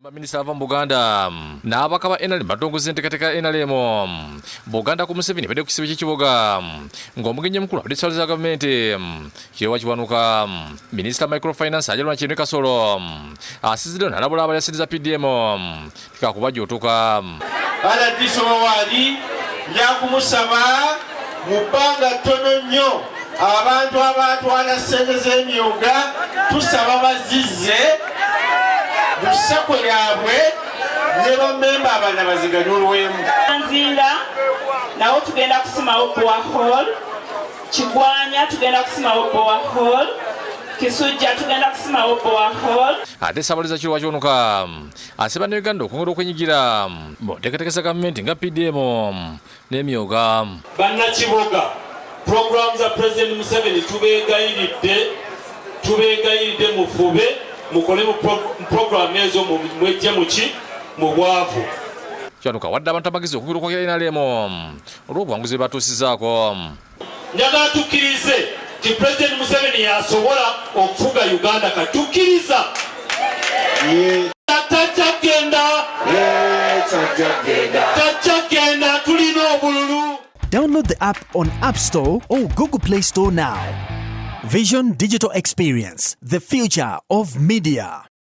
Minisita wa Uganda n'abaka ba NRM Batongozza enteekateeka NRM Buganda ku Museveni badde ku kisibo ky'ekibuga ng'omugenyi mukulu abadde ekitalo za gavumenti Kirewa Kiwanuka Minisita Microfinance Ajalwa Kinwe Kasolo asizidde n'alabula abalyasiriza PDM tikakubajootuka Baladiso wali njakumusaba mu bbanga ttono nnyo abantu abatwala ssente z'emyuga tusaba bazizze Musako yabwe ne bamemba abana baziganyulwemu Nzinga nawo tugenda kusimawo borehole Kigwanya tugenda kusimawo borehole Kisujja tugenda kusimawo borehole ate Ssabaliza Kirewa Kiwanuka asiba ne Uganda okwongera okwenyigira mu nteekateeka za gavumenti nga PDM n'emyuga bannakibuga programu za President Museveni tubeegayiridde mufube mukole mu programu ezo mwejje muki mu bwavu Kiwanuka wadde abantu amagezi okugenda okwogera NRM olw'obuwanguzi bwe batuusizaako njagala tukkirize ti President Museveni yasobola okufuga Uganda katukkiriza tajjagenda tulina obululu. Download the app on App Store or Google Play Store now. Vision Digital Experience, the future of media.